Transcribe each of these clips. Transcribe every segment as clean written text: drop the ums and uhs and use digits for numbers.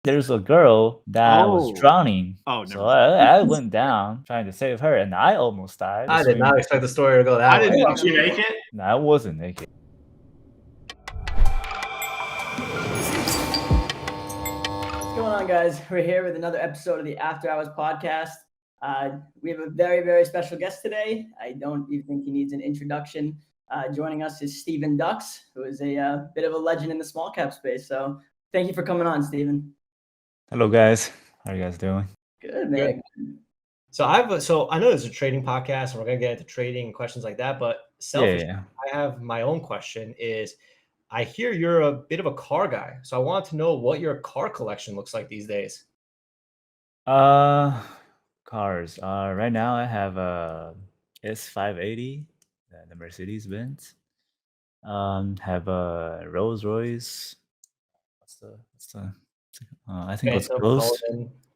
there's a girl that was Oh. drowning. Oh, So never mind. I went down trying to save her, and I almost died. I did not expect the story to go that I way. didn't. Was she naked? No, I wasn't naked. What's going on, guys? We're here with another episode of the After Hours podcast. We have a very, very special guest today. I don't even think he needs an introduction. Joining us is Stephen Dux, who is a bit of a legend in the small cap space. So thank you for coming on, Stephen. Hello, guys. How are you guys doing? Good, man. So I know there's a trading podcast, and we're gonna get into trading and questions like that. But selfishly, Yeah. I have my own question. Is I hear you're a bit of a car guy, so I want to know what your car collection looks like these days. Cars. Right now I have a S580, the Mercedes Benz. Have a Rolls Royce. What's the? I think it's Ghost.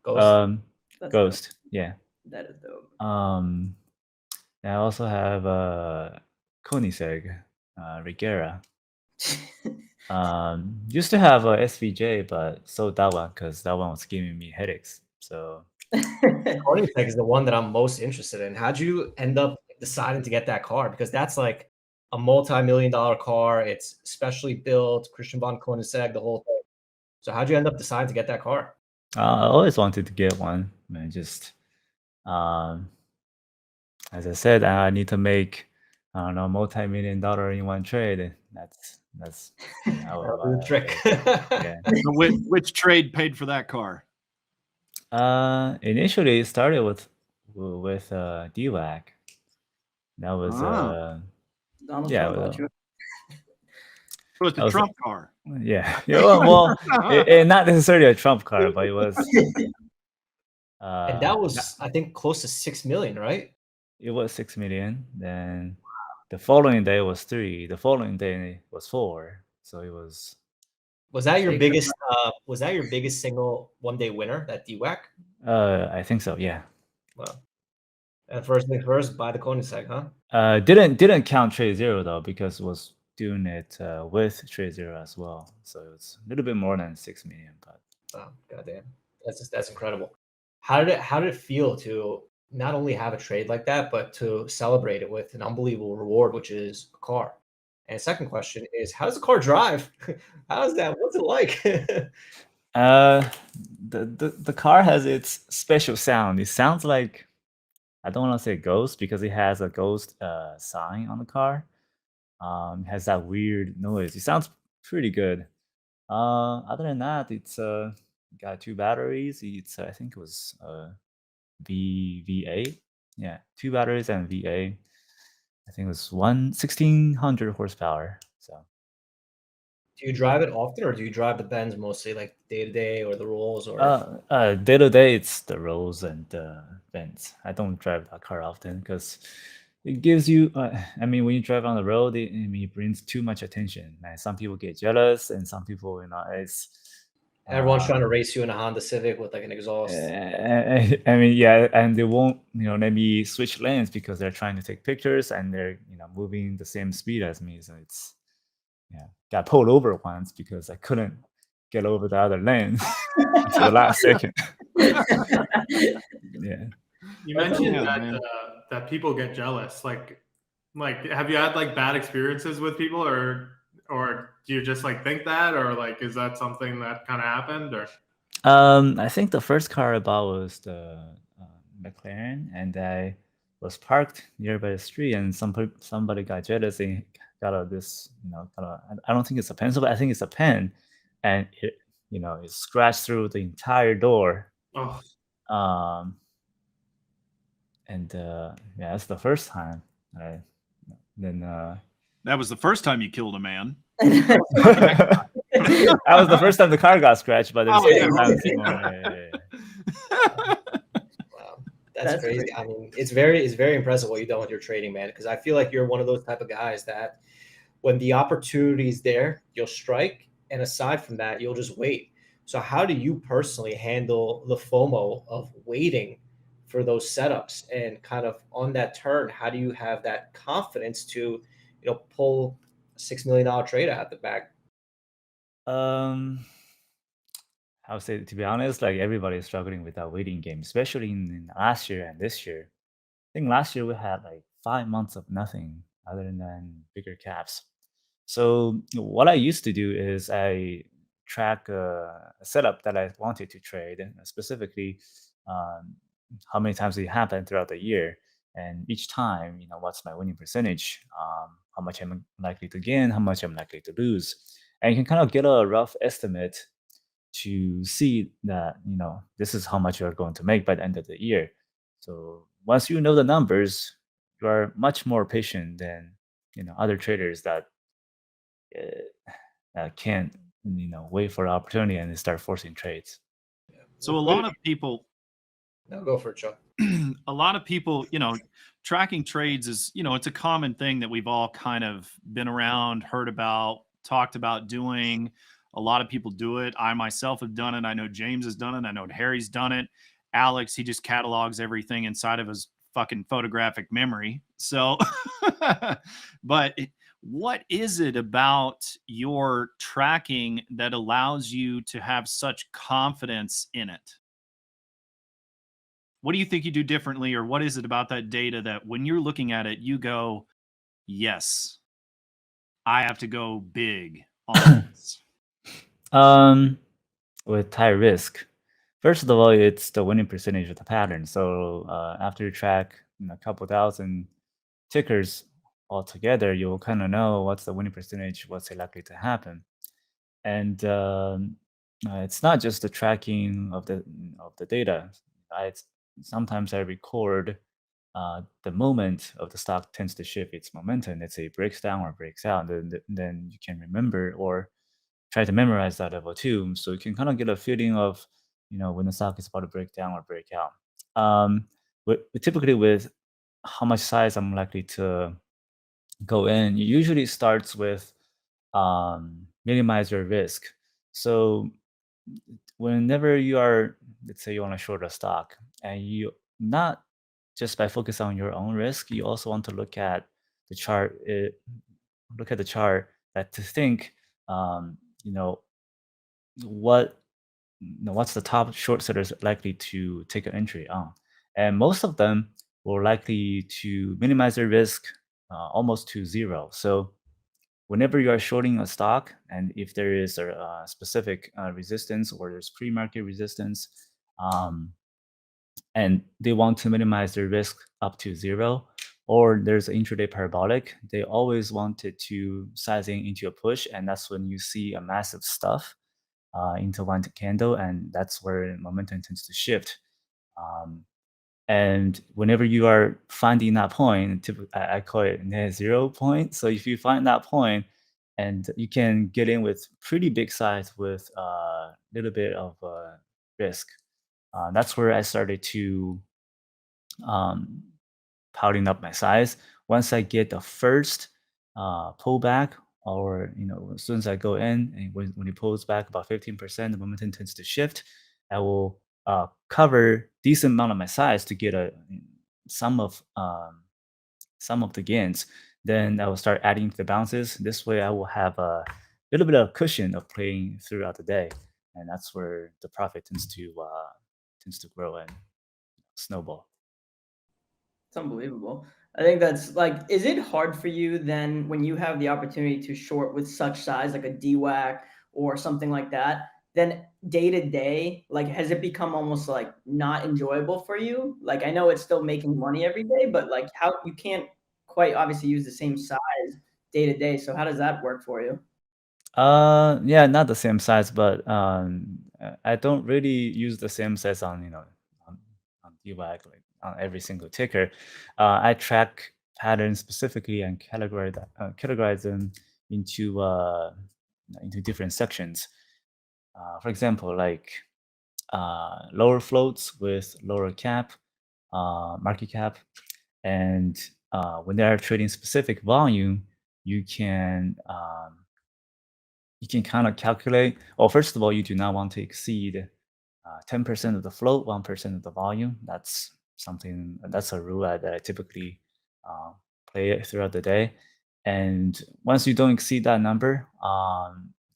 Ghost. That's Ghost. dope. Yeah. That is dope. I also have a Koenigsegg, Regera. Used to have a SVJ, but sold that one because that one was giving me headaches. So Koenigsegg is the one that I'm most interested in. How'd you end up deciding to get that car? Because that's like a multi-million-dollar car. It's specially built, Christian von Koenigsegg, the whole thing. So how'd you end up deciding to get that car? I always wanted to get one. I just, as I said, I need to make, I don't know, multi-million-dollar in one trade. That's how That'll be the trick. Yeah. So which trade paid for that car? Initially it started with DWAC. That was Donald yeah, Trump well, bought you. So it's a Trump car. yeah. Well, not necessarily a Trump car, but it was. And that was, I think, close to 6 million, right? It was 6 million. Then the following day was 3. The following day was 4. So it was. Was that your biggest? Was that your biggest single one-day winner? That DWAC? I think so. Yeah. Well, and first things first, buy the Koenigsegg, huh? Didn't count Trade Zero though, because it was doing it with Trade Zero as well. So it's a little bit more than 6 million. But oh, goddamn, that's incredible. How did it feel to not only have a trade like that, but to celebrate it with an unbelievable reward, which is a car? And second question is, how does the car drive? How's that? What's it like? The car has its special sound. It sounds like, I don't want to say ghost because it has a ghost sign on the car. It has that weird noise. It sounds pretty good. Other than that, it's got 2 batteries. It's I think it was VA. Yeah, 2 batteries and VA. I think it was 1,600 horsepower. So. Do you drive it often, or do you drive the Benz mostly, like day to day, or the Rolls, or? Day to day, it's the Rolls and the Benz. I don't drive that car often because it gives you. I mean, when you drive on the road, it brings too much attention. Like, some people get jealous, and some people, it's. Everyone's trying to race you in a Honda Civic with like an exhaust. I mean, yeah, and they won't, let me switch lanes because they're trying to take pictures and they're, moving the same speed as me. So it's, got pulled over once because I couldn't get over the other lane until the last second. Yeah. You mentioned that people get jealous. Like, have you had like bad experiences with people, or do you just like think that, or like is that something that kind of happened, or? I think the first car I bought was the McLaren, and I was parked nearby the street, and somebody got jealous and got this, I don't think it's a pencil, but I think it's a pen, and it, it scratched through the entire door. Oh. And that's the first time. That was the first time you killed a man. That was the first time the car got scratched, but there's Wow, that's crazy. I mean, it's very impressive what you've done with your trading, man. Because I feel like you're one of those type of guys that when the opportunity is there, you'll strike, and aside from that, you'll just wait. So how do you personally handle the FOMO of waiting for those setups, and kind of on that turn, how do you have that confidence to, pull a $6 million trade out the bag? I would say, to be honest, like everybody is struggling with that waiting game, especially in last year and this year. I think last year we had like 5 months of nothing other than bigger caps. So what I used to do is I track a setup that I wanted to trade, and specifically um, how many times it happened throughout the year, and each time, what's my winning percentage, how much I'm likely to gain, how much I'm likely to lose, and you can kind of get a rough estimate to see that this is how much you're going to make by the end of the year. So once you know the numbers, you are much more patient than other traders that can't wait for an opportunity and start forcing trades. So a lot of people, No, go for it, Chuck. a lot of people, tracking trades is, it's a common thing that we've all kind of been around, heard about, talked about doing. A lot of people do it. I myself have done it. I know James has done it. I know Harry's done it. Alex, he just catalogs everything inside of his fucking photographic memory. So, but what is it about your tracking that allows you to have such confidence in it? What do you think you do differently, or what is it about that data that when you're looking at it, you go, yes, I have to go big on this? With high risk, first of all, it's the winning percentage of the pattern. So after you track a couple thousand tickers altogether, you'll kind of know what's the winning percentage, what's likely to happen. And it's not just the tracking of the data. Sometimes I record the moment of the stock tends to shift its momentum. Let's say it breaks down or breaks out, then you can remember or try to memorize that level too. So you can kind of get a feeling of when the stock is about to break down or break out. Typically with how much size I'm likely to go in, it usually starts with minimize your risk. So whenever you are, let's say you want to short a stock, and you not just by focus on your own risk, you also want to look at the chart. Look at the chart that to think, you know, what what's the top short sellers likely to take an entry on, and most of them will likely to minimize their risk almost to zero. So whenever you are shorting a stock, and if there is a specific resistance or there's pre-market resistance, um, and they want to minimize their risk up to zero, or there's an intraday parabolic, they always wanted to sizing into a push, and that's when you see a massive stuff into one candle, and that's where momentum tends to shift. Um, and whenever you are finding that point, I call it net 0 point. So if you find that point, and you can get in with pretty big size with a little bit of risk, that's where I started to um, piling up my size. Once I get the first pullback, or as soon as I go in, and when it pulls back about 15%, the momentum tends to shift. I will cover decent amount of my size to get a some of the gains. Then I will start adding to the bounces. This way, I will have a little bit of cushion of playing throughout the day, and that's where the profit tends to grow and snowball. It's unbelievable. I think that's like, is it hard for you then when you have the opportunity to short with such size, like a DWAC or something like that, then day to day, like, has it become almost like not enjoyable for you? Like, I know it's still making money every day, but like, how you can't quite obviously use the same size day to day. So how does that work for you? Yeah, not the same size, but I don't really use the same size on on DWAC, like on every single ticker. I track patterns specifically and categorize them into different sections. For example, like lower floats with lower cap, market cap, and when they are trading specific volume, you can kind of calculate. Well, first of all, you do not want to exceed 10% of the float, 1% of the volume. That's a rule that I typically play it throughout the day. And once you don't exceed that number,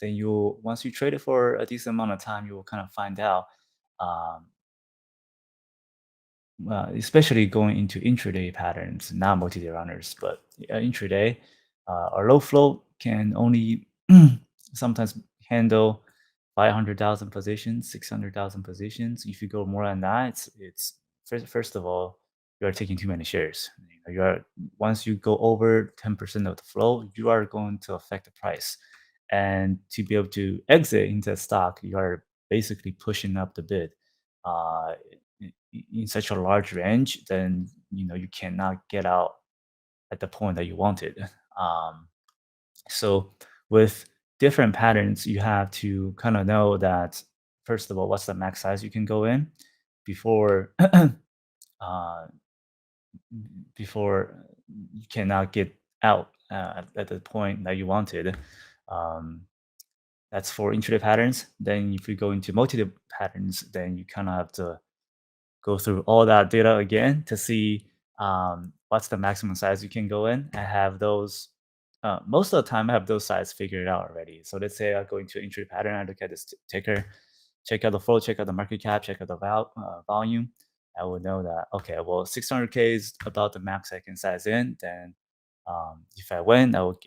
then you once you trade it for a decent amount of time, you will kind of find out, especially going into intraday patterns, not multi-day runners, but intraday, a low float can only sometimes handle 500,000 positions, 600,000 positions. If you go more than that, it's first of all, you are taking too many shares. You are once you go over 10% of the flow, you are going to affect the price. And to be able to exit into a stock, you are basically pushing up the bid in such a large range, then you cannot get out at the point that you wanted. So with different patterns, you have to kind of know that first of all, what's the max size you can go in before uh, before you cannot get out at the point that you wanted. Um, that's for intraday patterns. Then if you go into multi-day patterns, then you kind of have to go through all that data again to see what's the maximum size you can go in. I have those. Most of the time, I have those sizes figured out already. So let's say I go into an intraday pattern, I look at this ticker, check out the flow, check out the market cap, check out the volume. I will know that, okay, well, 600K is about the max I can size in. Then if I win, I will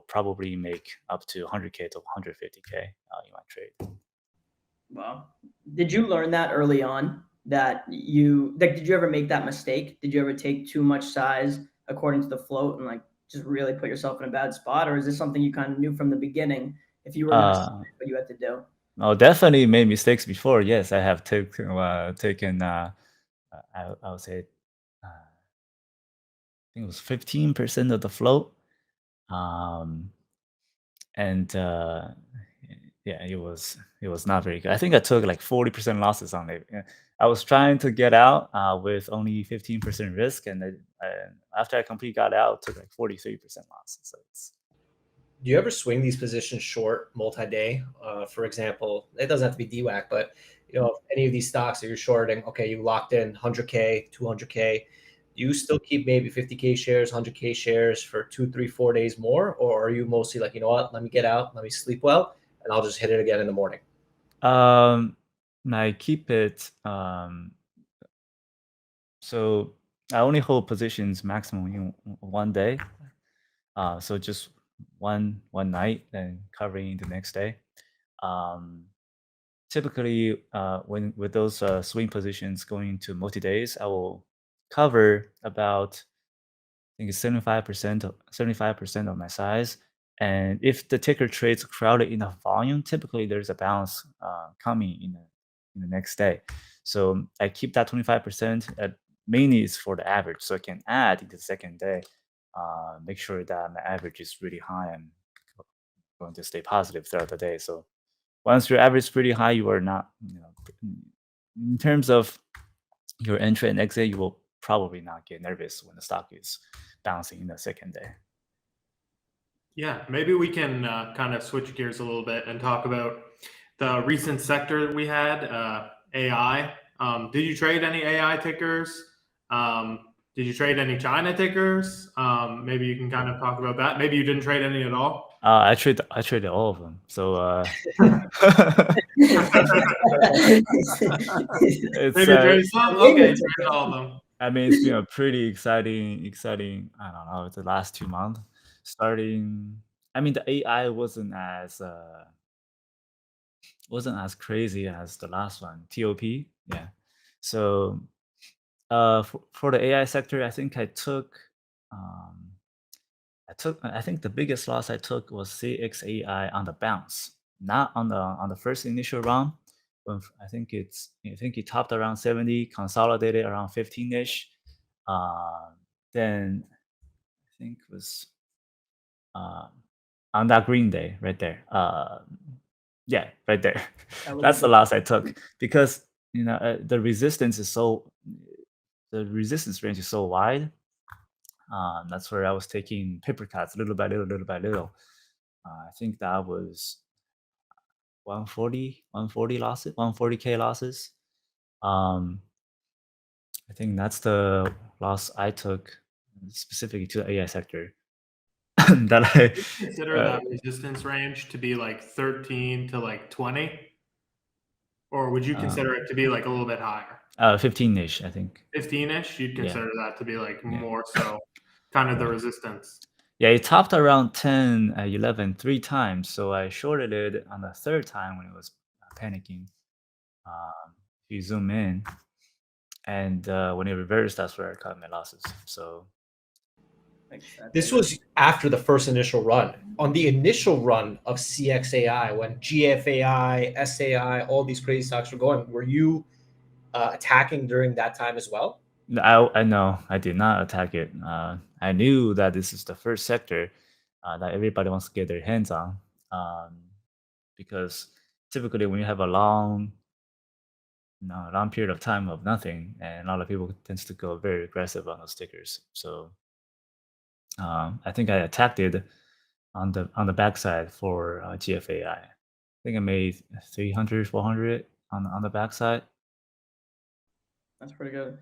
probably make up to 100K to 150K in my trade. Wow. Did you learn that early on that did you ever make that mistake? Did you ever take too much size according to the float and just really put yourself in a bad spot? Or is this something you kind of knew from the beginning if you were going to what you had to do? Oh, definitely made mistakes before. Yes, I have taken I would say I think it was 15% of the float. And yeah, it was not very good. I think I took like 40% losses on it. I was trying to get out with only 15% risk, and after I completely got out, it took like 43% losses. So Do you ever swing these positions short multi-day? For example, it doesn't have to be DWAC, but if any of these stocks that you're shorting, okay, you locked in 100K, 200K, do you still keep maybe 50K shares, 100K shares for 2, 3, 4 days more? Or are you mostly like, you know what, let me get out, let me sleep well, and I'll just hit it again in the morning? I keep it. So I only hold positions maximum in one day. So just one night, then covering the next day. Typically, when with those swing positions going into multi-days, I will cover about, I think it's 75% of my size. And if the ticker trades crowded enough volume, typically there's a balance coming in the next day. So I keep that 25%. Mainly is for the average, so I can add in the second day. Make sure that my average is really high and going to stay positive throughout the day. So once your average is pretty high, you are not, in terms of your entry and exit, you will probably not get nervous when the stock is bouncing in the second day. Yeah, maybe we can kind of switch gears a little bit and talk about the recent sector we had, AI. Did you trade any AI tickers? Did you trade any China tickers? Maybe you can kind of talk about that. Maybe you didn't trade any at all. I traded all of them. So it's Maybe you traded some. Okay, you traded all of them. I mean, it's been a pretty exciting. I don't know, the last 2 months. Starting, I mean, the AI wasn't as crazy as the last one, TOP. Yeah. So for the AI sector, I think I think the biggest loss I took was CXAI on the bounce, not on the first initial round. When I think it topped around 70, consolidated around 15-ish. Then I think it was on that green day right there. Yeah, right there. That's the loss I took because the resistance range is so wide. That's where I was taking paper cuts little by little. I think that was 140 losses, 140K losses. I think that's the loss I took specifically to the AI sector. that I Consider that resistance range to be like 13 to like 20, or would you consider it to be like a little bit higher? 15-ish, I think. 15-ish, you'd Yeah. consider that to be like Yeah. more so kind of the Right. resistance. Yeah, it topped around 10, 11 3 times. So I shorted it on the third time when it was panicking. If you zoom in, and when it reversed, that's where I cut my losses. So Makes sense. This was after the first initial run. On the initial run of CXAI, when GFAI, SAI, all these crazy stocks were going, were you attacking during that time as well? I know I did not attack it. I knew that this is the first sector that everybody wants to get their hands on, because typically when you have a long period of time of nothing, and a lot of people tends to go very aggressive on those stickers. So I think I attacked it on the backside for GFAI. I think I made 300, 400 on the backside. That's pretty good.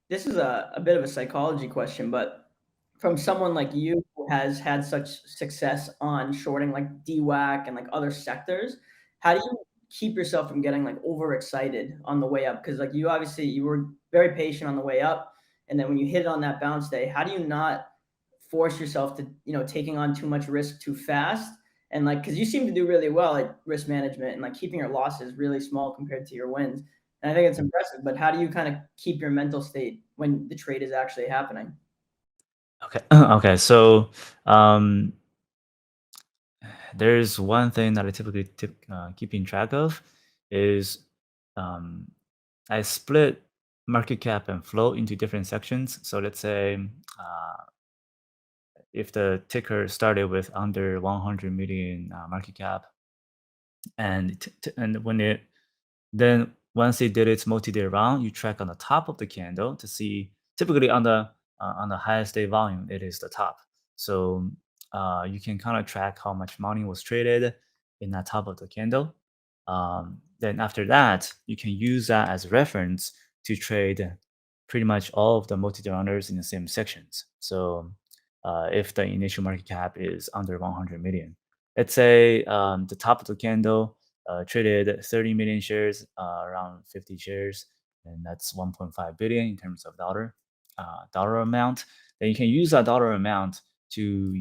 This is a bit of a psychology question, but from someone like you who has had such success on shorting like DWAC and like other sectors, how do you keep yourself from getting like overexcited on the way up? Because like you obviously you were very patient on the way up, and then when you hit it on that bounce day, how do you not force yourself to taking on too much risk too fast? And like because you seem to do really well at risk management and like keeping your losses really small compared to your wins. And I think it's impressive, but how do you kind of keep your mental state when the trade is actually happening? Okay. Okay. So there's one thing that I typically keeping track of is um, I split market cap and flow into different sections. So let's say if the ticker started with under 100 million market cap, and when it then once it did its multi-day round, you track on the top of the candle to see. Typically on the highest day volume, it is the top. So you can kind of track how much money was traded in that top of the candle. Then after that, you can use that as reference to trade pretty much all of the multi-day rounders in the same sections. So if the initial market cap is under 100 million, let's say the top of the candle traded 30 million shares, around 50 shares, and that's 1.5 billion in terms of dollar amount. Then you can use that dollar amount to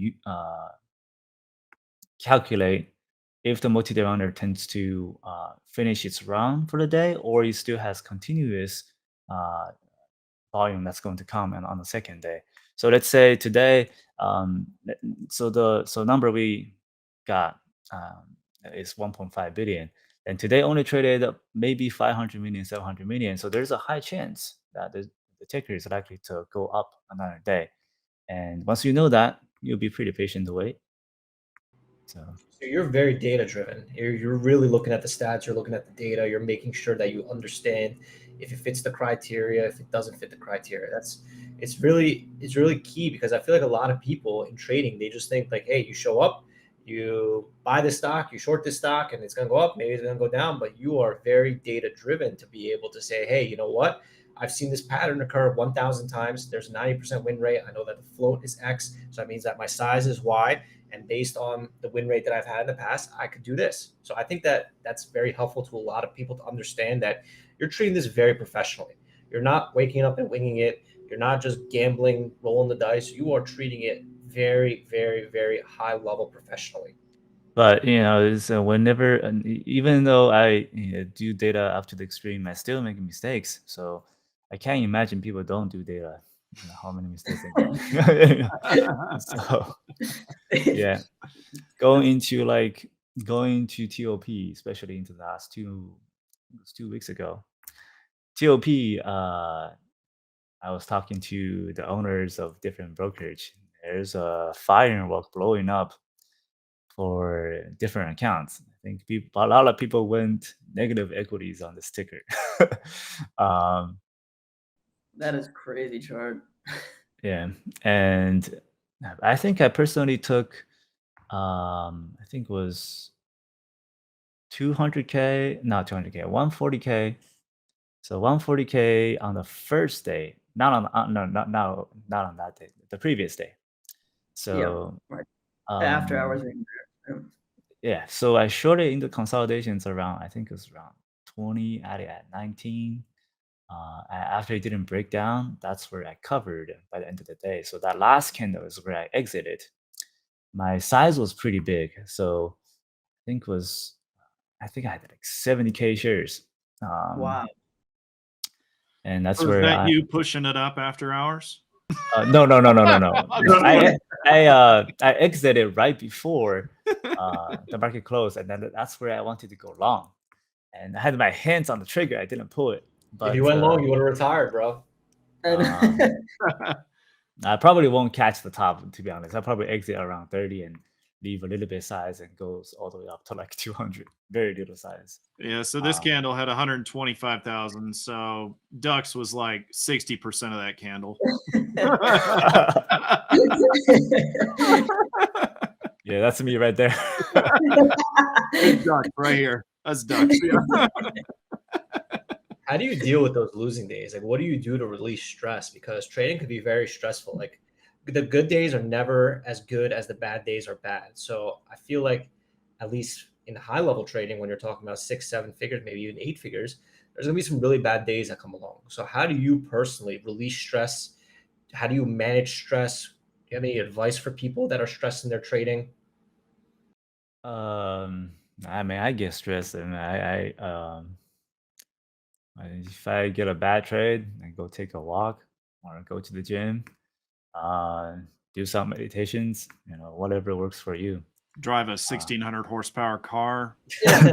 calculate if the multi-day rounder tends to finish its run for the day, or it still has continuous uh, volume that's going to come on the second day. So let's say today, so number we got is 1.5 billion, and today only traded maybe 500 million, 700 million. So there's a high chance that the ticker is likely to go up another day. And once you know that, you'll be pretty patient to wait. So you're very data driven. You're really looking at the stats. You're looking at the data. You're making sure that you understand if it fits the criteria, if it doesn't fit the criteria. It's really key, because I feel like a lot of people in trading, they just think like, hey, you show up, you buy this stock, you short this stock, and it's gonna go up, maybe it's gonna go down. But you are very data driven to be able to say, hey, you know what? I've seen this pattern occur 1,000 times. There's a 90% win rate. I know that the float is X, so that means that my size is Y. And based on the win rate that I've had in the past, I could do this. So I think that that's very helpful to a lot of people to understand that you're treating this very professionally. You're not waking up and winging it. You're not just gambling, rolling the dice. You are treating it very, very, very high level professionally. but it's whenever, and even though I do data up to the extreme, I still make mistakes. So I can't imagine people don't do data. How many mistakes they make. So yeah, going into TOP, especially into the last 2 weeks ago. TOP, I was talking to the owners of different brokerage. There's a firework blowing up for different accounts. I think a lot of people went negative equities on this ticker. um, That is crazy chart. yeah, and I think I personally took, I think it was 200K, not 200K, 140K. So 140K on the first day, not on no, not on that day, the previous day. So right. The after hours. Yeah, so I shorted into consolidations around, I think it was around 20, at it at 19. After it didn't break down, that's where I covered by the end of the day. So that last candle is where I exited. My size was pretty big, so I think I had like 70K shares. Wow. And that's Was where that you pushing it up after hours? no. I'm just I exited right before the market closed, and then that's where I wanted to go long. And I had my hands on the trigger. I didn't pull it. But if you went long, you would have retired, bro. I probably won't catch the top, to be honest. I'll probably exit around 30 and leave a little bit size and goes all the way up to like 200. Very little size. Yeah, so this candle had 125,000. So Dux was like 60% of that candle. Yeah, that's me right there. That's Dux right here. That's Dux. Yeah. How do you deal with those losing days? Like, what do you do to release stress? Because trading could be very stressful. Like, the good days are never as good as the bad days are bad. So I feel like, at least in high level trading, when you're talking about 6, 7 figures, maybe even 8 figures, there's gonna be some really bad days that come along. So how do you personally release stress? How do you manage stress? Do you have any advice for people that are stressed in their trading? I mean, I get stressed, and if I get a bad trade, I go take a walk or go to the gym, do some meditations, whatever works for you. Drive a 1,600 horsepower car. Yeah.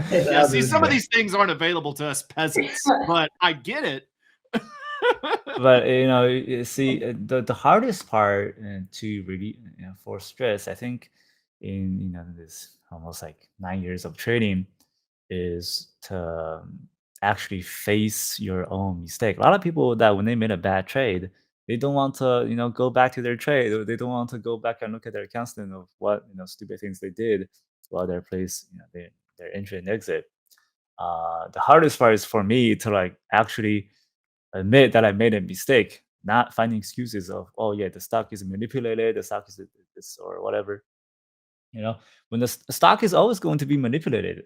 Yeah, see, some of these things aren't available to us peasants, but I get it. But you see, the hardest part to really for stress, I think, in this almost like 9 years of trading, is to actually face your own mistake. A lot of people that when they made a bad trade, they don't want to go back to their trade, or they don't want to go back and look at their account statement of what stupid things they did while their place their entry and exit. The hardest part is for me to like actually admit that I made a mistake, not finding excuses of, oh yeah, the stock is manipulated, the stock is this or whatever. When the stock is always going to be manipulated,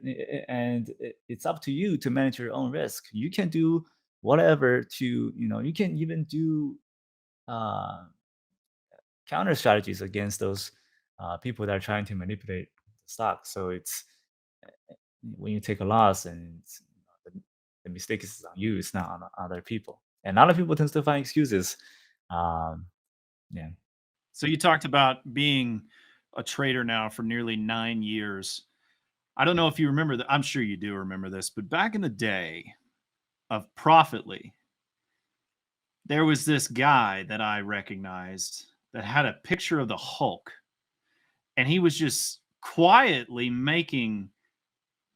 and it's up to you to manage your own risk. You can do whatever to, you can even do counter strategies against those people that are trying to manipulate the stock. So it's when you take a loss, and the mistake is on you, it's not on other people. And a lot of people tend to find excuses. Yeah. So you talked about being a trader now for nearly 9 years. I don't know if you remember that. I'm sure you do remember this, but back in the day of Profitly, there was this guy that I recognized that had a picture of the Hulk, and he was just quietly making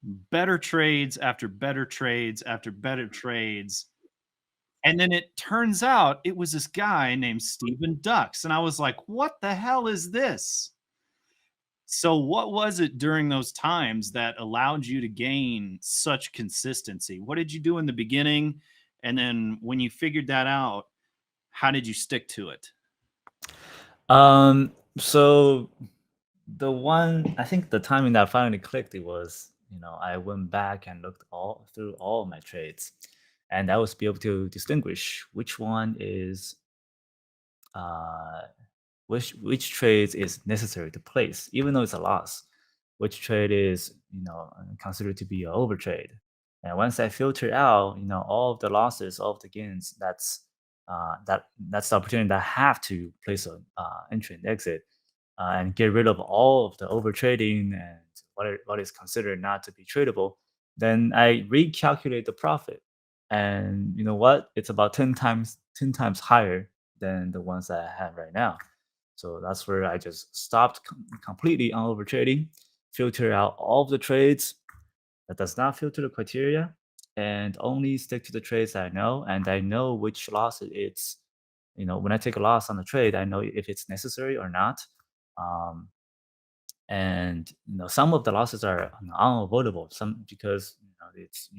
better trades after better trades after better trades. And then it turns out it was this guy named Stephen Dux. And I was like, what the hell is this? So what was it during those times that allowed you to gain such consistency? What did you do in the beginning? And then when you figured that out, how did you stick to it? So I think the timing that finally clicked, it was, I went back and looked through all of my trades, and I was be able to distinguish which one is which trades is necessary to place, even though it's a loss, which trade is considered to be an overtrade. And once I filter out all of the losses, all of the gains, that's the opportunity that I have to place an entry and exit, and get rid of all of the overtrading and what is considered not to be tradable. Then I recalculate the profit, and you know what? It's about 10 times higher than the ones that I have right now. So that's where I just stopped completely on overtrading, filter out all of the trades that does not filter the criteria, and only stick to the trades that I know. And I know which loss it's, when I take a loss on the trade, I know if it's necessary or not. And some of the losses are unavoidable. Some because it's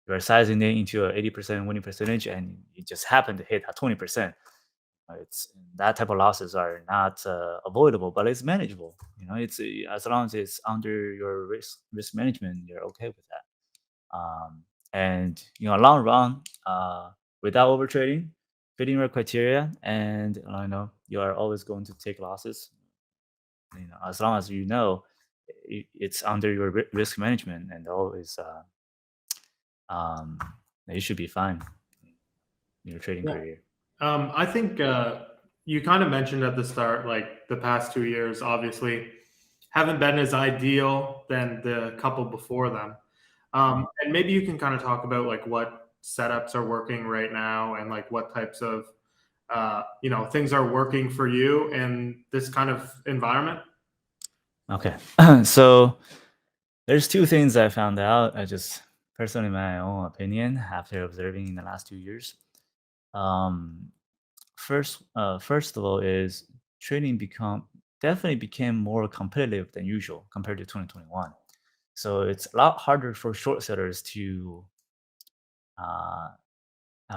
you're sizing it into a 80% winning percentage, and you just happen to hit a 20%. It's that type of losses are not avoidable, but it's manageable. It's as long as it's under your risk management, you're okay with that. And long run, without over trading, fitting your criteria, and you are always going to take losses. As long as it's under your risk management, and always you should be fine in your trading career. I think you kind of mentioned at the start, like the past 2 years, obviously haven't been as ideal than the couple before them. And maybe you can kind of talk about like what setups are working right now, and like what types of things are working for you in this kind of environment. Okay. So there's two things I found out. I just personally, my own opinion after observing in the last 2 years. First of all, is trading definitely became more competitive than usual compared to 2021. So it's a lot harder for short sellers to, I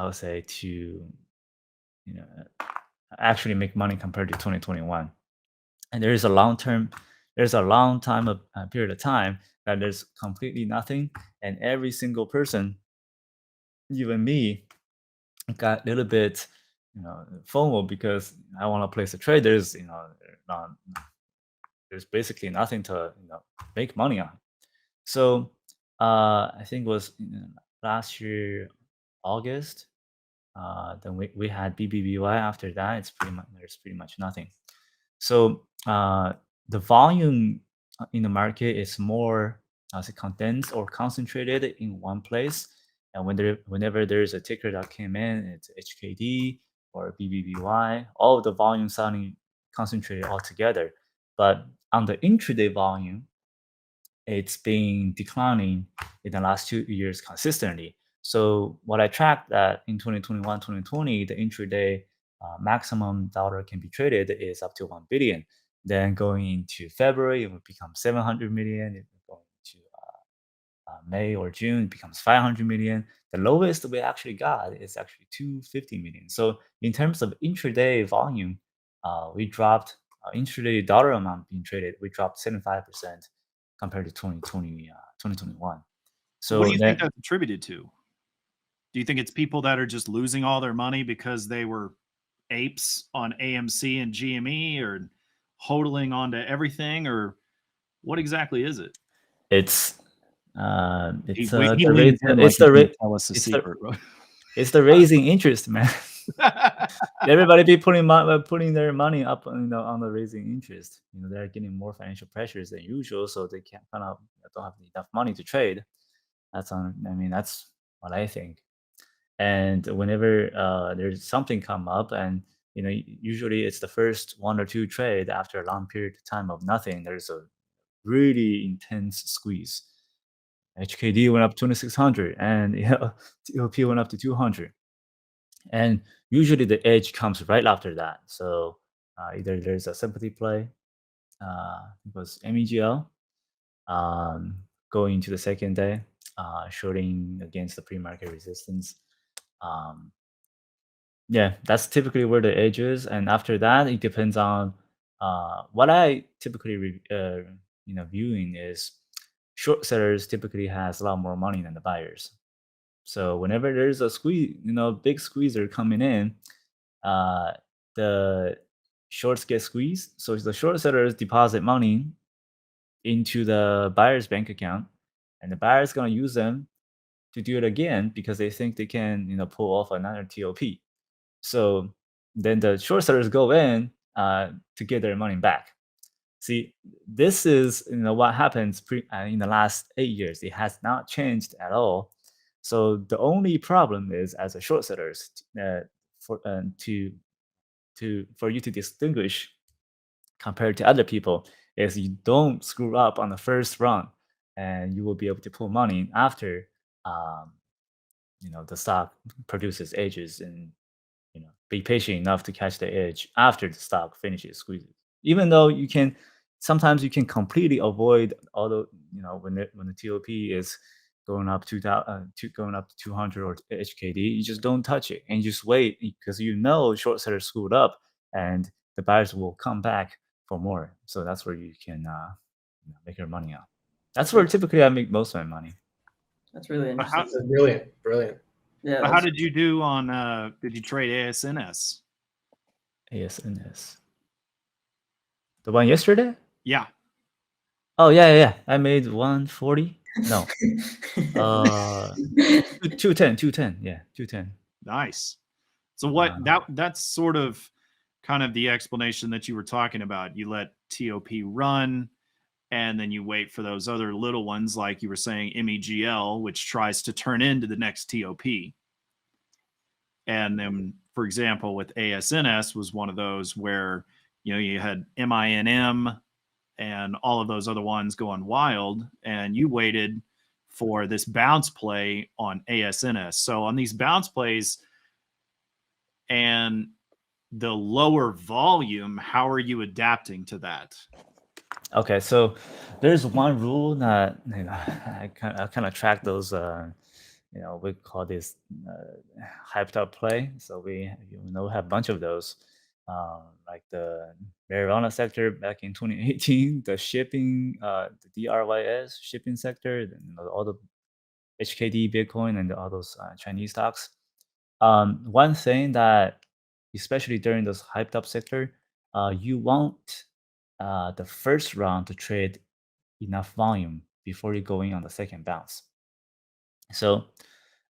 would say, to actually make money compared to 2021. And there's a long period of time that there's completely nothing, and every single person, even me, got a little bit FOMO, because I want to place a trade. There's there's basically nothing to make money on. So I think it was last year August. Then we had BBBY. After that, there's pretty much nothing. So the volume in the market is more condensed or concentrated in one place. And whenever there's a ticker that came in, it's HKD or BBBY, all of the volume sounding concentrated all together. But on the intraday volume, it's been declining in the last 2 years consistently. So what I tracked, that in 2021, 2020, the intraday maximum dollar can be traded is up to 1 billion. Then going into February, it will become 700 million. If we go into May or June, it becomes 500 million. The lowest we actually got is actually 250 million. So in terms of intraday volume, we dropped intraday dollar amount being traded. We dropped 75% compared to 2020, 2021. So what do you think that's attributed to? Do you think it's people that are just losing all their money because they were apes on AMC and GME, or hodling onto everything, or what exactly is it? It's the raising interest, man. Everybody be putting their money up, on the raising interest. They're getting more financial pressures than usual, so they don't have enough money to trade. That's what I think. And whenever there's something come up, and usually it's the first one or two trade after a long period of time of nothing, there's a really intense squeeze. HKD went up 2600, and TOP went up to 200. And usually the edge comes right after that. So either there's a sympathy play, it was MEGL, going into the second day, shorting against the pre-market resistance. Yeah, that's typically where the edge is. And after that, it depends on what I typically viewing is short sellers typically has a lot more money than the buyers. So whenever there's a squeeze, big squeezer coming in, the shorts get squeezed. So the short sellers deposit money into the buyer's bank account, and the buyer's gonna use them to do it again because they think they can, pull off another TOP. So then the short sellers go in to get their money back. See, this is what happens in the last 8 years. It has not changed at all. So the only problem is, as a short sellers, for you to distinguish compared to other people, is you don't screw up on the first run, and you will be able to pull money after the stock produces edges, and be patient enough to catch the edge after the stock finishes squeezing. Even though sometimes you can completely avoid all the when the TOP is going up 2000, going up to 200 or HKD, you just don't touch it and you just wait because short sellers screwed up and the buyers will come back for more. So that's where you can make your money out. That's where typically I make most of my money. That's really But how, interesting. That's brilliant. Yeah. but how did you do on? Did you trade ASNS? ASNS. The one yesterday? Yeah. Oh yeah. I made 140. No. 210. Yeah, 210. Nice. So what that's sort of kind of the explanation that you were talking about. You let TOP run, and then you wait for those other little ones, like you were saying, MEGL, which tries to turn into the next TOP. And then, for example, with ASNS was one of those where, you had MINM and all of those other ones going wild, and you waited for this bounce play on ASNS. So on these bounce plays and the lower volume, how are you adapting to that? Okay, so there's one rule that I kind of track those. We call this hyped up play. So we have a bunch of those, like the marijuana sector back in 2018, the shipping, the DRYS shipping sector, all the HKD, Bitcoin, and all those Chinese stocks. One thing that, especially during those hyped up sector, you want the first round to trade enough volume before you go in on the second bounce. So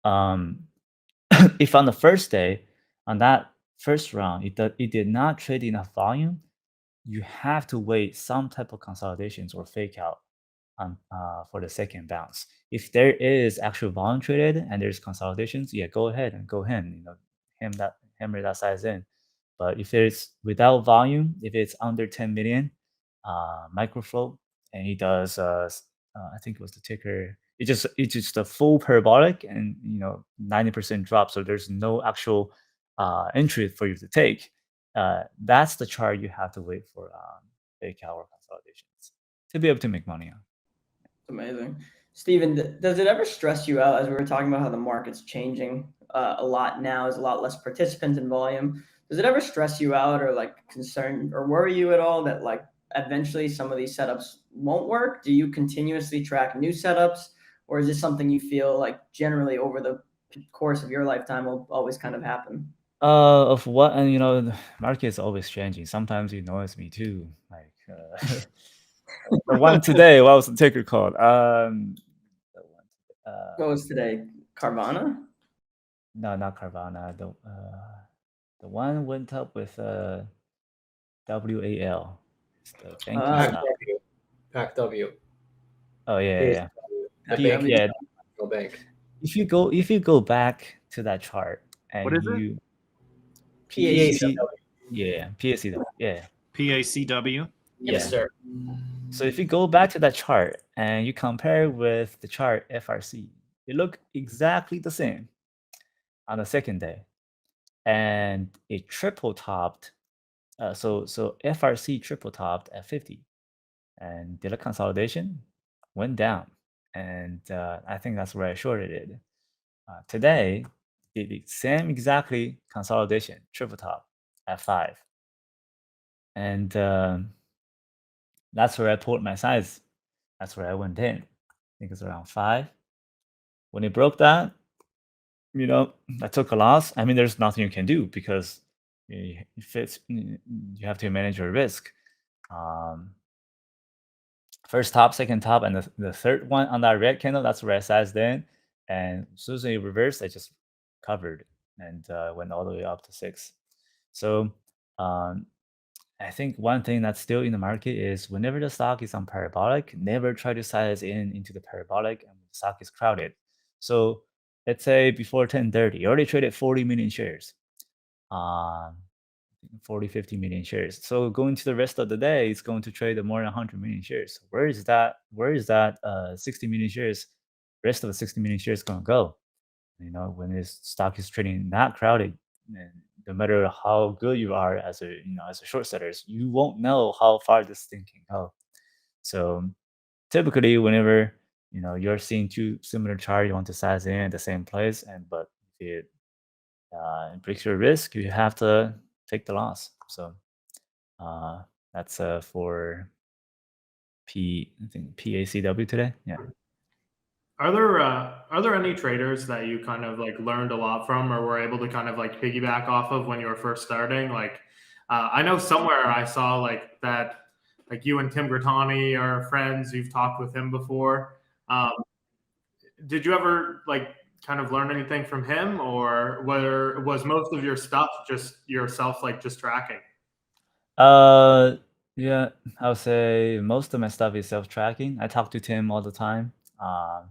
if on the first day, on that first round, it did not trade enough volume, you have to wait some type of consolidations or fake out for the second bounce. If there is actual volume traded and there's consolidations, yeah, go ahead and go in, hammer that size in. But if it's without volume, if it's under 10 million micro float, and he does, I think it was the ticker. It's just a full parabolic, and 90% drop. So there's no actual entry for you to take. That's the chart you have to wait for fake out or consolidations to be able to make money on. Amazing. Steven, does it ever stress you out, as we were talking about how the market's changing a lot now, there's a lot less participants in volume? Does it ever stress you out or concern or worry you at all that eventually some of these setups won't work? Do you continuously track new setups, or is this something you feel generally over the course of your lifetime will always kind of happen? Of what? And the market is always changing. Sometimes it annoys me too. The one today, what was the ticker called? What was today? Carvana? No, not Carvana. The one went up with WAL. It's the banking stock. PACW. Oh yeah. Yeah. Bank. If you go back to that chart and what is you PACW. Yeah, PACW. Yeah. PACW? Yes, sir. So if you go back to that chart and you compare with the chart FRC, it looked exactly the same on the second day, and it triple topped. So FRC triple topped at 50, and did a consolidation, went down, and I think that's where I shorted it. Today, did the same exactly consolidation, triple top at 5, and that's where I pulled my size. That's where I went in. I think it's around 5. When it broke that, I took a loss. I mean, there's nothing you can do because you have to manage your risk. First top, second top, and the third one on that red candle, that's where I sized in. And as soon as it reversed, I just covered and went all the way up to 6. So I think one thing that's still in the market is whenever the stock is on parabolic, never try to size into the parabolic and the stock is crowded. So let's say before 10:30, you already traded 40 million shares, 50 million shares. So going to the rest of the day, it's going to trade more than 100 million shares. Where is that 60 million shares, rest of the 60 million shares going to go? When this stock is trading that crowded, and no matter how good you are as a short sellers, you won't know how far this thing can go. So typically, whenever you're seeing two similar chart, you want to size in at the same place, but if it breaks your risk, you have to take the loss. So that's for I think PACW today. Yeah. Are there any traders that you kind of like learned a lot from or were able to kind of like piggyback off of when you were first starting? Like, I know somewhere I saw like that, like you and Tim Grittani are friends. You've talked with him before. Did you ever like kind of learn anything from him, or was most of your stuff just yourself, like just tracking? Yeah, I would say most of my stuff is self-tracking. I talk to Tim all the time. I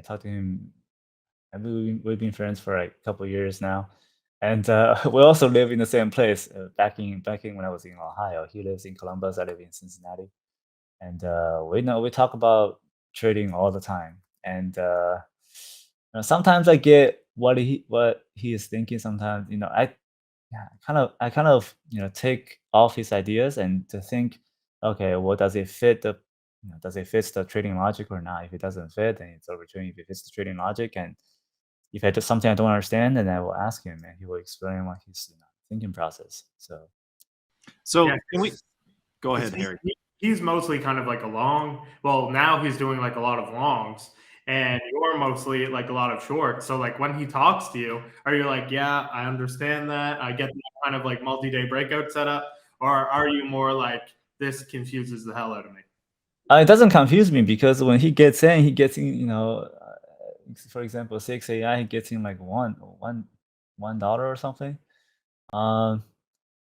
talk to him. We've been friends for like a couple years now, and we also live in the same place. Back in when I was in Ohio, he lives in Columbus. I live in Cincinnati, and we talk about trading all the time. And sometimes I get what he is thinking. Sometimes I kind of take off his ideas and to think, okay, well, does it fit the trading logic or not? If it doesn't fit, then it's overtraining. If it fits the trading logic, and if I do something I don't understand, then I will ask him, and he will explain what his thinking process. So So Yeah, can we go ahead, He's- Harry? He's mostly kind of like a long. Well, now he's doing like a lot of longs, and you're mostly like a lot of shorts. So like when he talks to you, are you like, yeah, I understand that, I get that kind of like multi-day breakout setup, or are you more like, this confuses the hell out of me? it doesn't confuse me because when he gets in, for example, 6 AI, he gets in like $1 or something.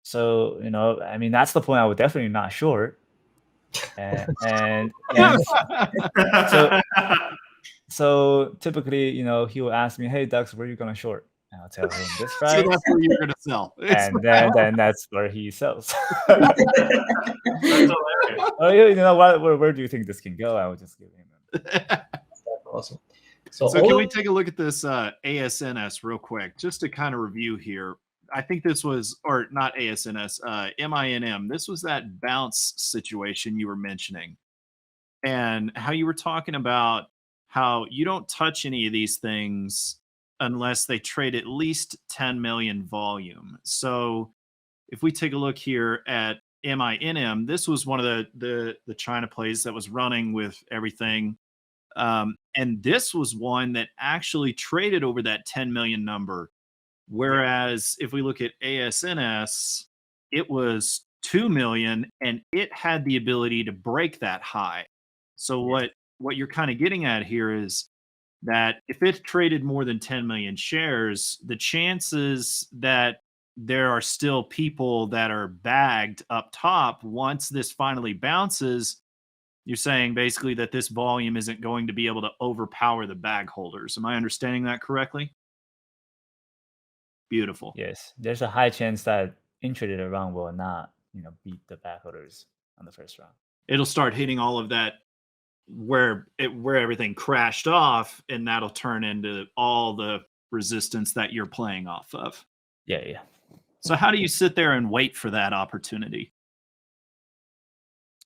So I mean, that's the point. I would definitely not short. And so typically, he will ask me, "Hey, Dux, where are you gonna short?" And I'll tell him this So price, that's where you're going to sell. and then that's where he sells. That's hilarious. Where do you think this can go? I would just give him. That's awesome. So can we take a look at this ASNS real quick, just to kind of review here? I think this was, or not ASNS, MINM. This was that bounce situation you were mentioning, and how you were talking about how you don't touch any of these things unless they trade at least 10 million volume. So if we take a look here at MINM, this was one of the China plays that was running with everything. And this was one that actually traded over that 10 million number. Whereas if we look at ASNS, it was 2 million and it had the ability to break that high. So what you're kind of getting at here is that if it traded more than 10 million shares, the chances that there are still people that are bagged up top once this finally bounces, you're saying basically that this volume isn't going to be able to overpower the bag holders. Am I understanding that correctly? Beautiful. Yes, there's a high chance that intraded round will not, beat the back holders on the first round. It'll start hitting all of that where everything crashed off, and that'll turn into all the resistance that you're playing off of. Yeah. So how do you sit there and wait for that opportunity?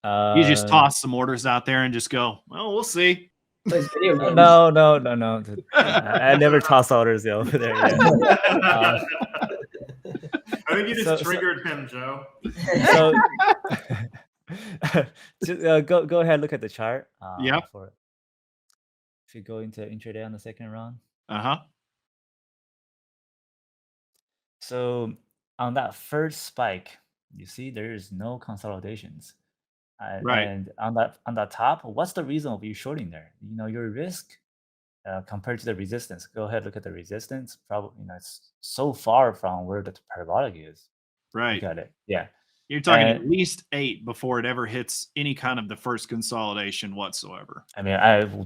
You just toss some orders out there and just go, well, we'll see. No. I never toss orders over there. Yeah. I think you just triggered him, Joe. So go ahead, look at the chart. Yeah. If you go into intraday on the second round. So on that first spike, you see there is no consolidations. Right. And on that top, what's the reason of you shorting there? Your risk compared to the resistance. Go ahead, look at the resistance. Probably, it's so far from where the parabolic is. Right. Look at it. Yeah. You're talking at least 8 before it ever hits any kind of the first consolidation whatsoever. I mean,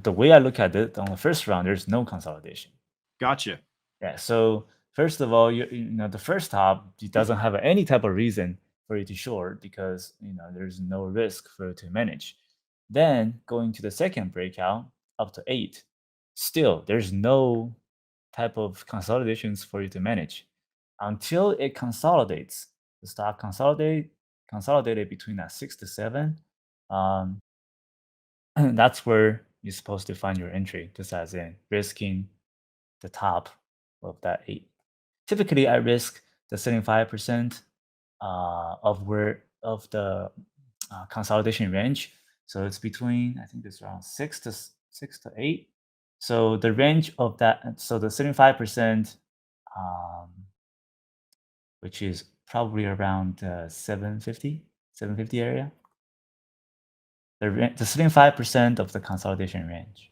the way I look at it, on the first round, there's no consolidation. Gotcha. Yeah. So first of all, the first top, it doesn't have any type of reason for you to short because there's no risk for you to manage. Then going to the second breakout up to 8, still there's no type of consolidations for you to manage until it consolidates. The stock consolidated between that 6 to 7. That's where you're supposed to find your entry, just as in risking the top of that 8. Typically, I risk the 75% of the consolidation range. So it's between, I think it's around 6 to 8. So the range of that, so the 75%, which is probably around 750 area. The 75% of the consolidation range.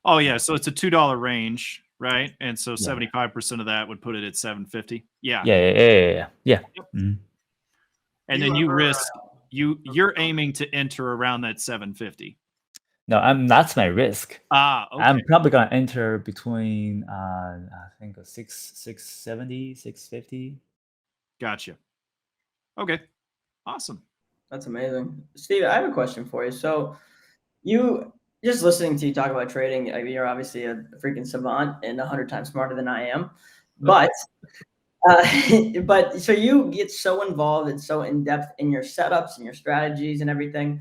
Oh yeah, so it's a $2 range, right? And so Yeah. 75% of that would put it at 750. Yeah. Yeah. Yep. Mhm. And then you're aiming to enter around that 750. No, that's my risk. Okay. I'm probably gonna enter between I think a 670, 650. Gotcha. Okay. Awesome. That's amazing. Steve, I have a question for you. So you just listening to you talk about trading, I mean, you're obviously a freaking savant and 100 times smarter than I am. But but so you get so involved and so in depth in your setups and your strategies and everything.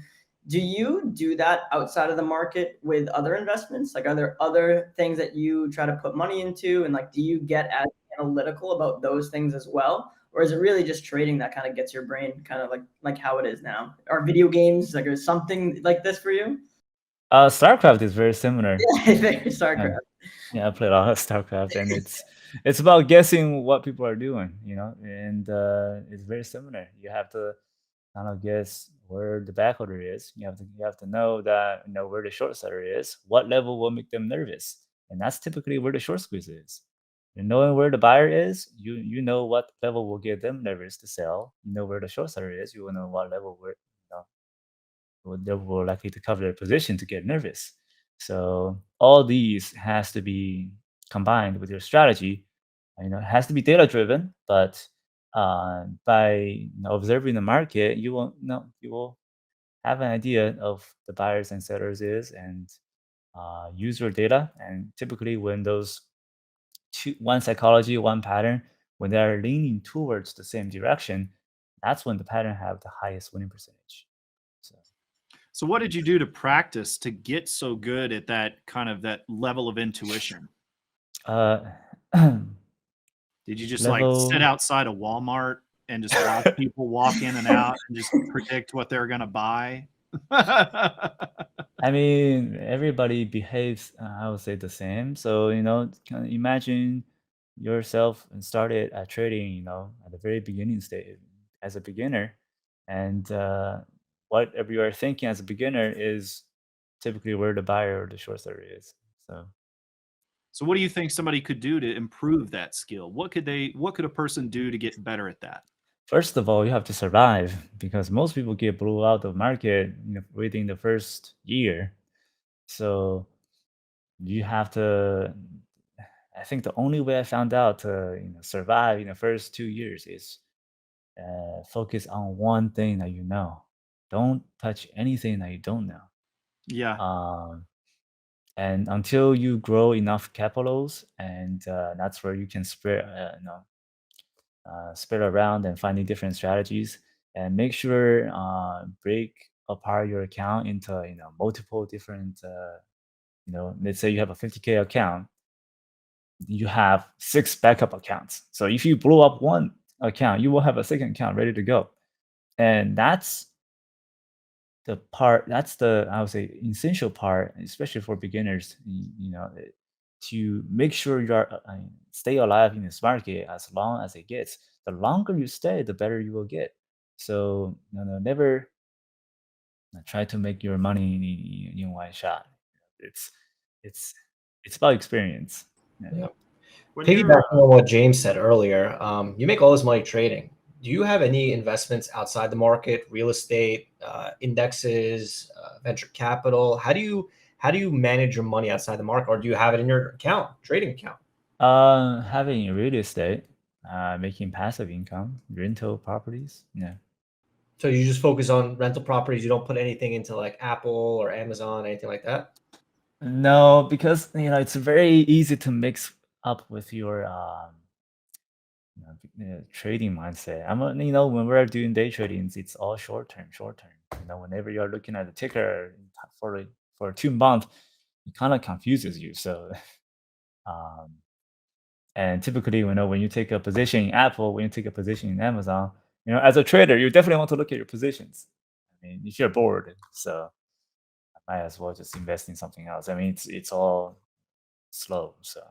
Do you do that outside of the market with other investments? Like, are there other things that you try to put money into? And like, do you get as analytical about those things as well? Or is it really just trading that kind of gets your brain kind of like how it is now? Are video games like, is something like this for you? StarCraft is very similar. Yeah, very StarCraft. Yeah, I played a lot of StarCraft, and it's about guessing what people are doing, and it's very similar. You have to kind of guess where the back order is. You have to know that where the short seller is, what level will make them nervous, and that's typically where the short squeeze is. And knowing where the buyer is, you know what level will get them nervous to sell. You know where the short seller is, you will know what level they're more likely to cover their position to get nervous. So all these has to be combined with your strategy. It has to be data driven, but by observing the market, you will have an idea of the buyers and sellers is, and use your data. And typically, when those one psychology, one pattern, when they are leaning towards the same direction, that's when the pattern have the highest winning percentage. So what did you do to practice to get so good at that kind of that level of intuition? Uh, Did you just Level- like sit outside a Walmart and just watch people walk in and out and just predict what they're going to buy? I mean, everybody behaves, I would say, the same. So, kind of imagine yourself and started trading, at the very beginning stage as a beginner. And whatever you are thinking as a beginner is typically where the buyer or the short seller is. So what do you think somebody could do to improve that skill? What could a person do to get better at that? First of all, you have to survive, because most people get blew out of market within the first year. So you have to. I think the only way I found out to survive in the first 2 years is focus on one thing that you know. Don't touch anything that you don't know. Yeah. And until you grow enough capitals, and that's where you can spread around and finding different strategies, and make sure break apart your account into multiple different. Let's say you have a 50K account, you have 6 backup accounts. So if you blow up one account, you will have a second account ready to go. And that's the I would say essential part, especially for beginners, to make sure you are stay alive in this market as long as it gets. The longer you stay, the better you will get. So never try to make your money in one shot. It's about experience. Yeah. When you're, Piggybacking on what James said earlier, you make all this money trading. Do you have any investments outside the market, real estate, indexes, venture capital? How do you manage your money outside the market, or do you have it in your account, trading account? Having real estate, making passive income, rental properties. Yeah. So you just focus on rental properties. You don't put anything into like Apple or Amazon, anything like that? No, because it's very easy to mix up with your trading mindset. When we're doing day trading, it's all short term. Whenever you're looking at the ticker for 2 months, it kind of confuses you. So, and typically, when you take a position in Apple, when you take a position in Amazon, as a trader, you definitely want to look at your positions. I mean, if you're bored, so I might as well just invest in something else. I mean, it's all slow. So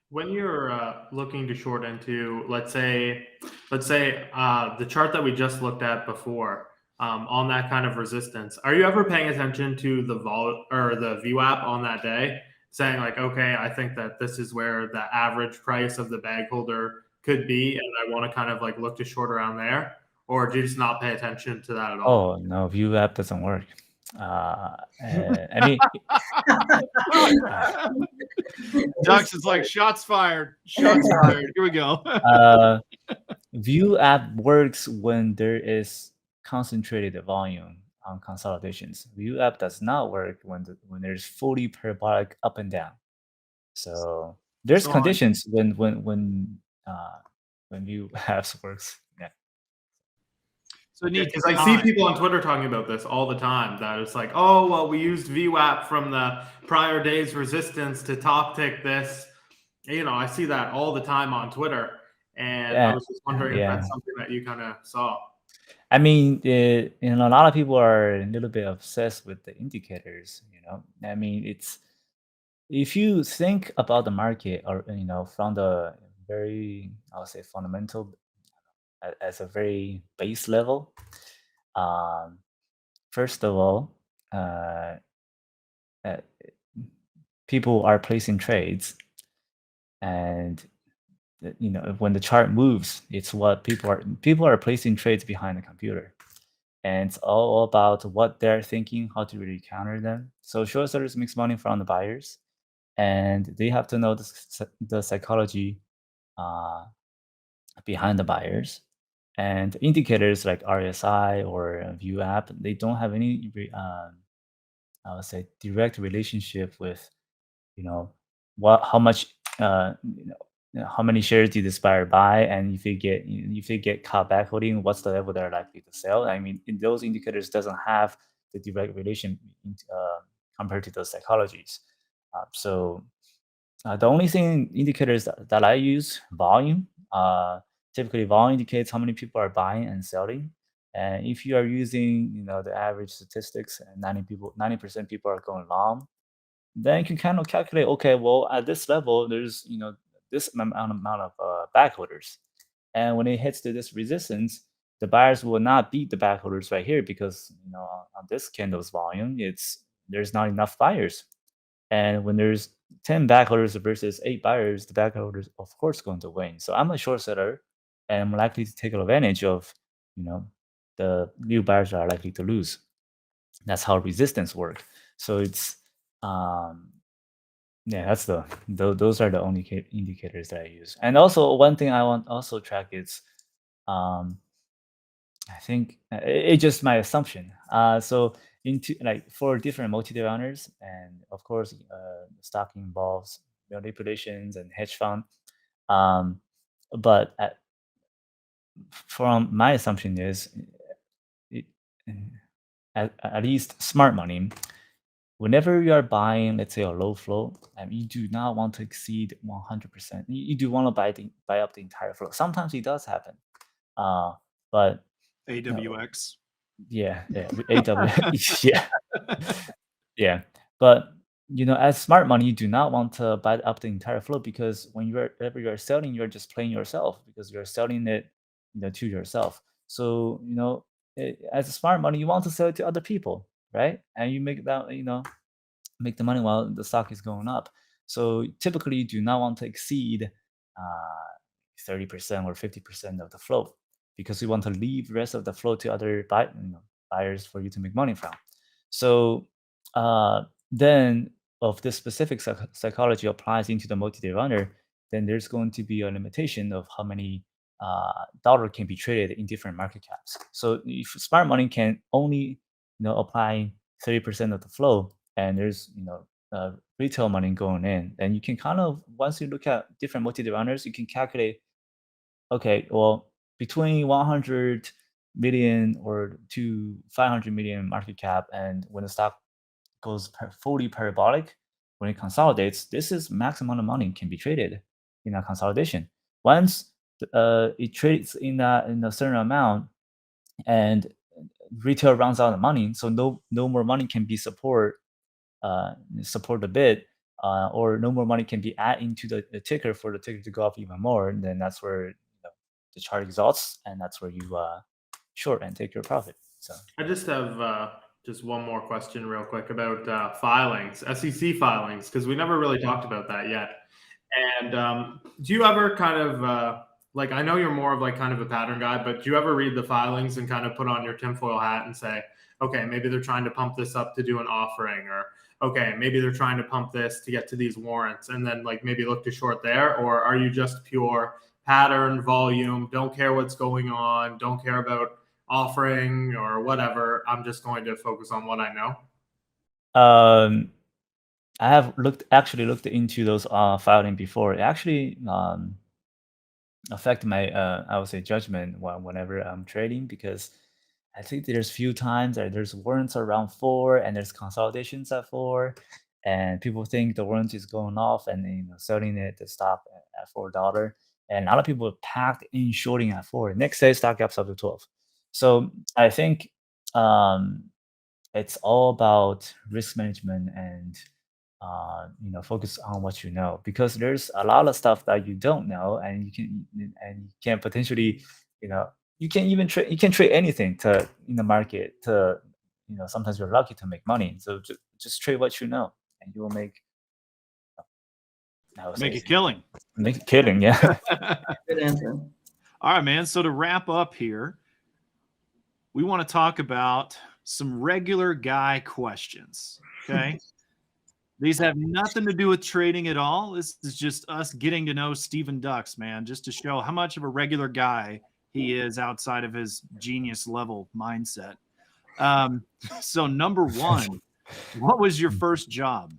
when you're looking to short into, let's say the chart that we just looked at before, on that kind of resistance, are you ever paying attention to the vol or the VWAP on that day, saying like, okay, I think that this is where the average price of the bag holder could be, and I want to kind of like look to short around there? Or do you just not pay attention to that at all? oh no, VWAP doesn't work. I mean, Dux is like, shots fired. Shots fired. Here we go. VWAP works when there is concentrated volume on consolidations. VWAP does not work when there's fully parabolic up and down. So there's So conditions when VWAP works. Yeah. So it needs Because I see people on Twitter talking about this all the time, that it's like, oh, well, we used VWAP from the prior day's resistance to top tick this. I see that all the time on Twitter. And I was just wondering if that's something that you kind of saw. I mean, a lot of people are a little bit obsessed with the indicators. I mean, if you think about the market, or from the very, I would say, fundamental, as a very base level. First of all, people are placing trades, and when the chart moves, it's what people are placing trades behind the computer, and it's all about what they're thinking, how to really counter them. So short sellers makes money from the buyers, and they have to know the psychology behind the buyers. And indicators like RSI or VWAP, they don't have any I would say direct relationship with how much how many shares did this buyer buy, and if they get caught back holding, what's the level they're likely to sell. I mean, those indicators doesn't have the direct relation compared to those psychologies. So the only indicators that I use, volume. Typically, volume indicates how many people are buying and selling. And if you are using, the average statistics, and 90% people are going long, then you can kind of calculate, okay, well, at this level, there's, this amount of backholders. And when it hits to this resistance, the buyers will not beat the backholders right here, because, on this candle's volume, there's not enough buyers. And when there's 10 backholders versus 8 buyers, the backholders, of course, going to win. So I'm a short seller, and I'm likely to take advantage of, the new buyers are likely to lose. That's how resistance work. So it's, that's those are the only indicators that I use. And also, one thing I want also track is, I think it's just my assumption. So into for different multi-day runners, and of course, stock involves manipulations and hedge fund. But from my assumption is, it, at least smart money, whenever you are buying, let's say, a low flow, you do not want to exceed 100%. You do want to buy up the entire flow. Sometimes it does happen, but AWX. Yeah, AW, yeah. But as smart money, you do not want to buy up the entire flow, because whenever you're selling, you're just playing yourself, because you're selling it, to yourself. So as a smart money, you want to sell it to other people, right? And you make that make the money while the stock is going up. So typically, you do not want to exceed 30% or 50% of the flow, because you want to leave the rest of the flow to other buyers for you to make money from. So then, if this specific psychology applies into the multi-day runner, then there's going to be a limitation of how many dollar can be traded in different market caps. So if smart money can only apply 30% of the flow, and there's retail money going in, then you can kind of, once you look at different multi-day runners, you can calculate, okay, well, between 100 million or to 500 million market cap, and when the stock goes fully parabolic, when it consolidates, this is maximum amount of money can be traded in a consolidation. Once it trades in a certain amount, and retail runs out of money, so no more money can be support the bid, or no more money can be added into the ticker for the ticker to go up even more. And then that's where the chart exalts, and that's where you short and take your profit. So I just have just one more question real quick about filings, SEC filings, because we never really talked about that yet. And do you ever kind of like, I know you're more of like kind of a pattern guy, but do you ever read the filings and kind of put on your tinfoil hat and say, okay, maybe they're trying to pump this up to do an offering, or okay, maybe they're trying to pump this to get to these warrants, and then like maybe look to short there? Or are you just pure pattern, volume, don't care what's going on, don't care about offering or whatever, I'm just going to focus on what I know? I have actually looked into those filing before. It actually affect my I would say judgment whenever I'm trading, because I think there's few times that there's warrants around 4 and there's consolidations at 4, and people think the warrant is going off and selling it to stop at $4, and a lot of people are packed in shorting at 4. Next day stock gaps up to 12. So I think it's all about risk management and focus on what you know, because there's a lot of stuff that you don't know, and you can potentially you can trade anything to in the market to sometimes you're lucky to make money. So just trade what you know, and you will make a killing. Make a killing, yeah. Good answer. All right, man. So to wrap up here, we want to talk about some regular guy questions. Okay. These have nothing to do with trading at all. This is just us getting to know Steven Ducks, man, just to show how much of a regular guy he is outside of his genius level mindset. So number one, what was your first job?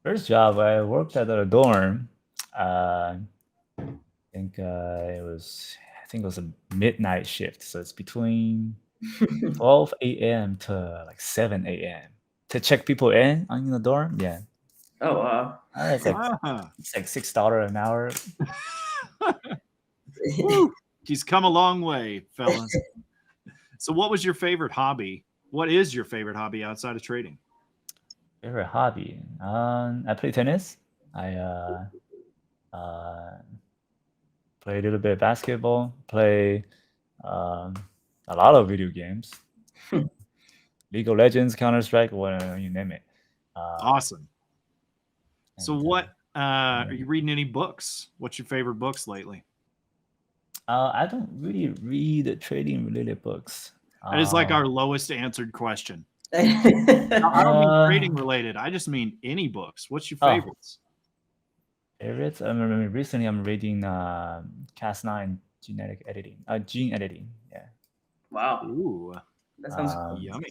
First job, I worked at a dorm. I think it was a midnight shift. So it's between 12 a.m. to like 7 a.m. to check people in on the dorm. Yeah. Oh wow. It's like $6 an hour. He's come a long way, fellas. So what was your favorite hobby? What is your favorite hobby outside of trading? Favorite hobby? I play tennis. I play a little bit of basketball. Play a lot of video games. League of Legends, Counter-Strike, whatever you name it. Awesome. So what are you reading any books? What's your favorite books lately? I don't really read trading related books. That is like our lowest answered question. I don't mean trading related. I just mean any books. What's your favorites? Favorites? I mean, recently I'm reading Cas9 gene editing. Yeah. Wow. Ooh, that sounds yummy.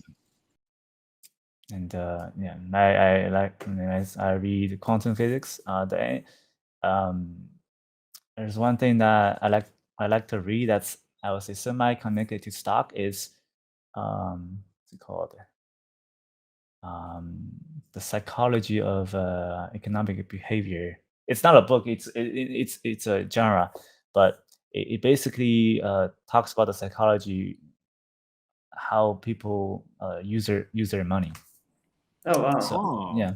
And yeah, I like I read quantum physics. There's one thing that I like to read that's I would say semi-connected to stock is what's it called? The psychology of economic behavior. It's not a book. It's a genre, but it basically talks about the psychology, how people use their money. Oh wow. So, yeah.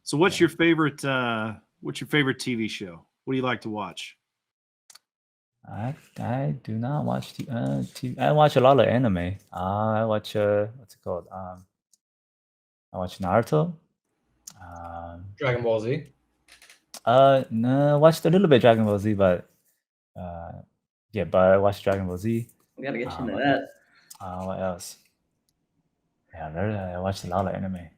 So what's your favorite TV show? What do you like to watch? I do not watch TV. I watch a lot of anime. I watch what's it called? I watch Naruto. Dragon Ball Z. No, I watched a little bit Dragon Ball Z, but yeah, but I watched Dragon Ball Z. We gotta get you into that. What else? Yeah, I watched a lot of anime.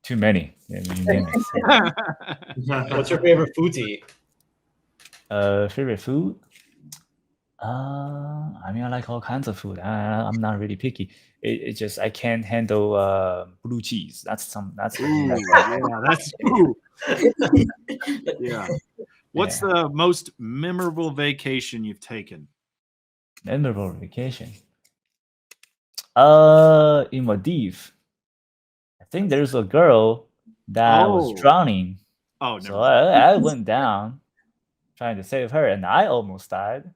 Too many. Yeah, you name it. What's your favorite food to eat? Favorite food? I mean, I like all kinds of food. I'm not really picky. It just I can't handle blue cheese. That's ooh, yeah, that's ooh. Yeah. What's the most memorable vacation you've taken? Memorable vacation. In Maldives, I think there's a girl that was Oh. drowning. Oh, So never mind. I went down trying to save her, and I almost died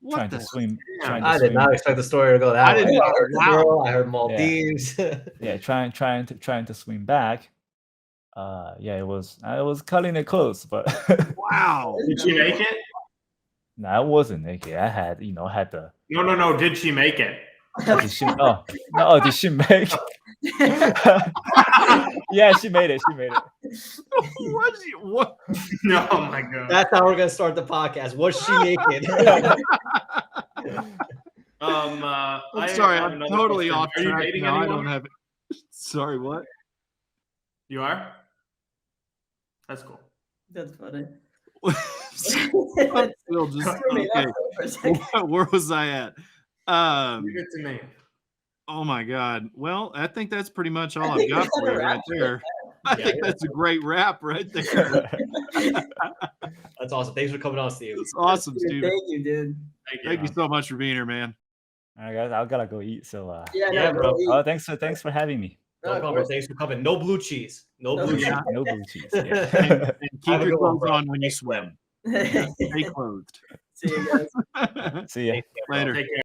What trying the? to swim. Damn. Trying to I did swim. not expect the story to go that I way. did not- I heard the wow. girl, I heard Maldives. Yeah, trying to swim back. Yeah, I was cutting it close, but Wow. Did she make it? no, I wasn't naked. I had the. No. Did she make it? Did she? Oh no! Did she make? Yeah, she made it. She made it. What? No, oh my god. That's how we're gonna start the podcast. Was she naked? I'm I sorry, have I'm another totally question. off Are you track dating now. I anyone? don't have it. Sorry, what? You are? That's cool. That's funny. I'm still just Screw me, okay. that's for a second. Where was I at? You're good to me. Oh my God. Well, I think that's pretty much all I've got for you right there. I Yeah, think that's a great wrap right there. That's awesome. Thanks for coming on, Steve. That's awesome, Dude, Steven. Thank you, dude. Thank you so much for being here, man. All right, guys, I gotta go eat. So Yeah, Yeah, no, bro. go eat. oh, thanks for having me. No of problem. course. Thanks for coming. No blue cheese. No No blue blue cheese. Yeah. No blue cheese. And Yeah. keep Have a your good one, clothes bro. on when you swim. Stay clothed. See you guys. See ya. Thanks, bro. Later. Take care.